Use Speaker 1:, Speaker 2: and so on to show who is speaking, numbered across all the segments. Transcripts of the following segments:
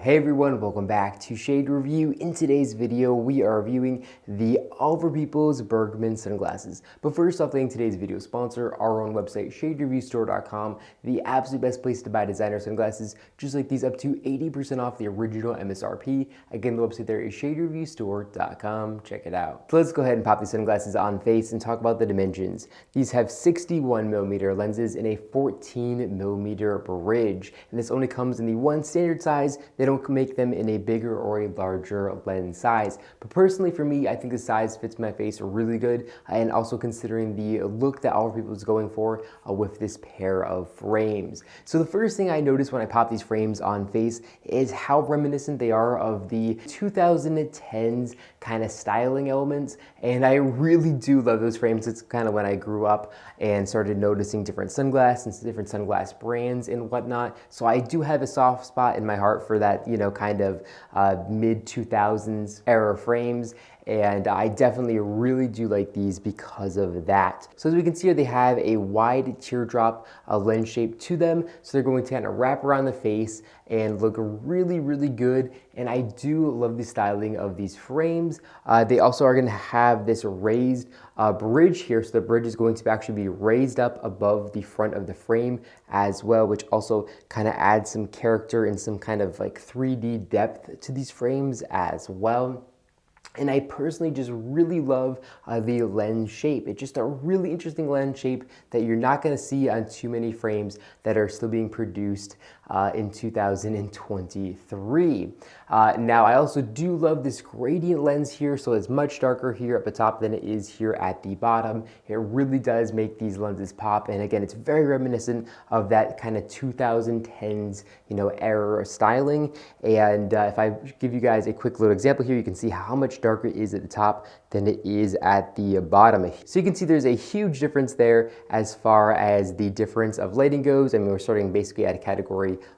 Speaker 1: Hey everyone, welcome back to Shade Review. In today's video, we are reviewing the All for People's Bergman sunglasses. But first off, thank today's video sponsor, our own website, shadereviewstore.com, the absolute best place to buy designer sunglasses, just like these, up to 80% off the original MSRP. Again, the website there is shadereviewstore.com. Check it out. So let's go ahead and pop these sunglasses on face and talk about the dimensions. These have 61mm lenses and a 14mm bridge, and this only comes in the one standard size. They don't make them in a bigger or a larger lens size. But personally for me, I think the size fits my face really good, and also considering the look that All for People is going for with this pair of frames. So the first thing I noticed when I popped these frames on face is how reminiscent they are of the 2010s kind of styling elements, and I really do love those frames. It's kind of when I grew up and started noticing different sunglasses and different sunglass brands and whatnot. So I do have a soft spot in my heart for that, kind of mid-2000s era frames, and I definitely really do like these because of that. So as we can see here, they have a wide teardrop lens shape to them, so they're going to kind of wrap around the face and look really, really good. And I do love the styling of these frames. They also are going to have this raised bridge here, so the bridge is going to actually be raised up above the front of the frame as well, which also kind of adds some character and some kind of like 3D depth to these frames as well. And I personally just really love the lens shape. It's just a really interesting lens shape that you're not going to see on too many frames that are still being produced in 2023. Now, I also do love this gradient lens here, so it's much darker here at the top than it is here at the bottom. It really does make these lenses pop, and again, it's very reminiscent of that kind of 2010s, era styling. And if I give you guys a quick little example here, you can see how much darker it is at the top than it is at the bottom. So you can see there's a huge difference there as far as the difference of lighting goes. I mean, we're starting basically at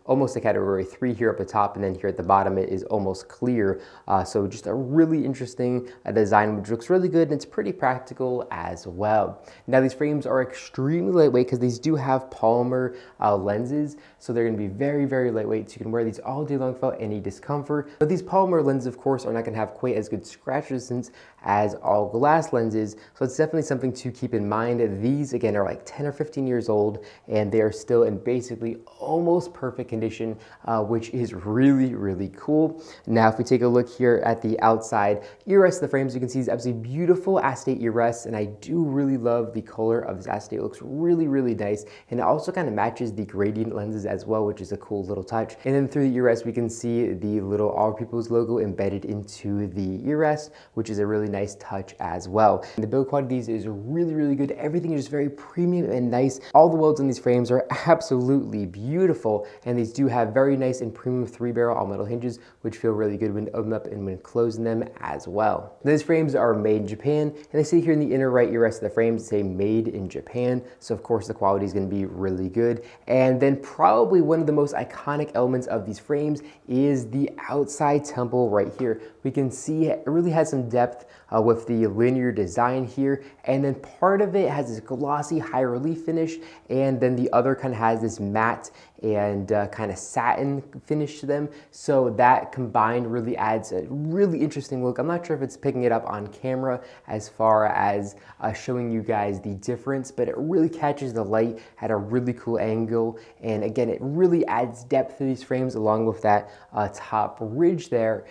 Speaker 1: almost a category 3 here up the top, and then here at the bottom it is almost clear. So just a really interesting design, which looks really good, and it's pretty practical as well. Now, these frames are extremely lightweight because these do have polymer lenses, so they're going to be very, very lightweight, so you can wear these all day long without any discomfort. But these polymer lenses, of course, are not going to have quite as good scratch resistance as all glass lenses, so it's definitely something to keep in mind. These, again, are like 10 or 15 years old, and they are still in basically almost perfect condition, which is really, really cool. Now, if we take a look here at the outside ear rest of the frames, you can see these absolutely beautiful acetate ear rests, and I do really love the color of this acetate. It looks really, really nice, and it also kind of matches the gradient lenses as well, which is a cool little touch. And then through the ear rest, we can see the little All People's logo embedded into the ear rest, which is a really nice touch as well. And the build quality of these is really, really good. Everything is just very premium and nice. All the welds on these frames are absolutely beautiful, and these do have very nice and premium 3-barrel all-metal hinges, which feel really good when opening up and when closing them as well. These frames are made in Japan, and they say here in the inner right ear rest of the frames, say made in Japan, so of course the quality is going to be really good. And then probably one of the most iconic elements of these frames is the outside temple right here. We can see it really has some depth with the linear design here, and then part of it has this glossy high relief finish, and then the other kind of has this matte and kind of satin finish to them. So that combined really adds a really interesting look. I'm not sure if it's picking it up on camera as far as showing you guys the difference, but it really catches the light at a really cool angle. And again, it really adds depth to these frames along with that top ridge there,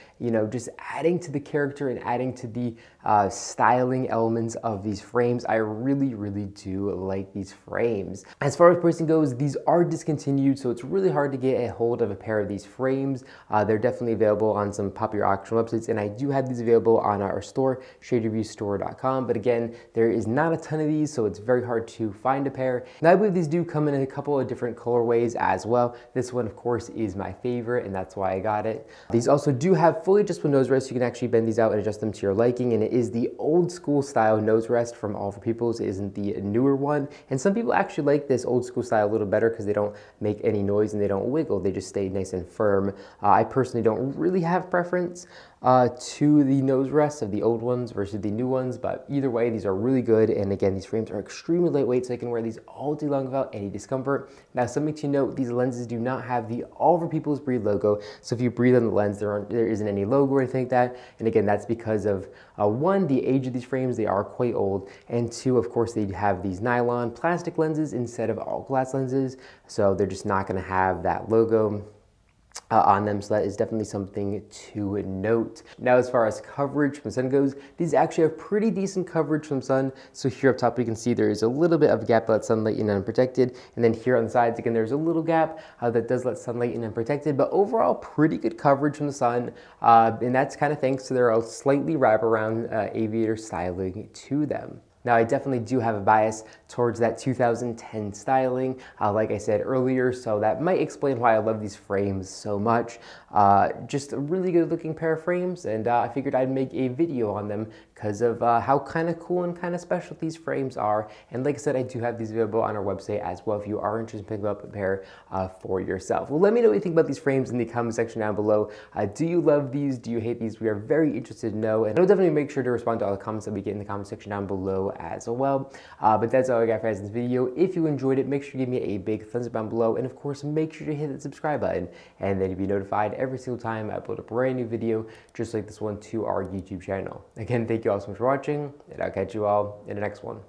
Speaker 1: just adding to the character and adding to the styling elements of these frames. I really, really do like these frames. As far as pricing goes, these are discontinued, so it's really hard to get a hold of a pair of these frames. They're definitely available on some popular auction websites, and I do have these available on our store, shadereviewstore.com. But again, there is not a ton of these, so it's very hard to find a pair. Now, I believe these do come in a couple of different colorways as well. This one, of course, is my favorite, and that's why I got it. These also do have fully adjustable nose rests. You can actually bend these out and adjust them to your liking, and is the old school style nose rest from All for Peoples. It isn't the newer one. And some people actually like this old school style a little better because they don't make any noise and they don't wiggle. They just stay nice and firm. I personally don't really have preference to the nose rests of the old ones versus the new ones, but either way, these are really good. And again, these frames are extremely lightweight, so I can wear these all day long without any discomfort. Now, something to note, these lenses do not have the All for People's Breathe logo, so if you breathe on the lens, there isn't any logo or anything like that. And again, that's because of one, the age of these frames, they are quite old, and two, of course, they have these nylon plastic lenses instead of all glass lenses, so they're just not going to have that logo on them, so that is definitely something to note. Now, as far as coverage from the sun goes, these actually have pretty decent coverage from sun. So here up top, you can see there is a little bit of a gap that lets sunlight in unprotected, and then here on the sides, again, there's a little gap that does let sunlight in unprotected, but overall, pretty good coverage from the sun, and that's kind of thanks to their slightly wraparound aviator styling to them. Now, I definitely do have a bias towards that 2010 styling, like I said earlier, so that might explain why I love these frames so much. Just a really good looking pair of frames, and I figured I'd make a video on them because of how kind of cool and kind of special these frames are. And like I said, I do have these available on our website as well if you are interested in picking up a pair for yourself. Well, let me know what you think about these frames in the comment section down below. Do you love these? Do you hate these? We are very interested to know, and I'll definitely make sure to respond to all the comments that we get in the comment section down below as well. But that's all I got for guys in this video. If you enjoyed it, make sure to give me a big thumbs up down below, and of course, make sure to hit that subscribe button, and then you'll be notified every single time I upload a brand new video just like this one to our YouTube channel. Again, thank you all so much for watching, and I'll catch you all in the next one.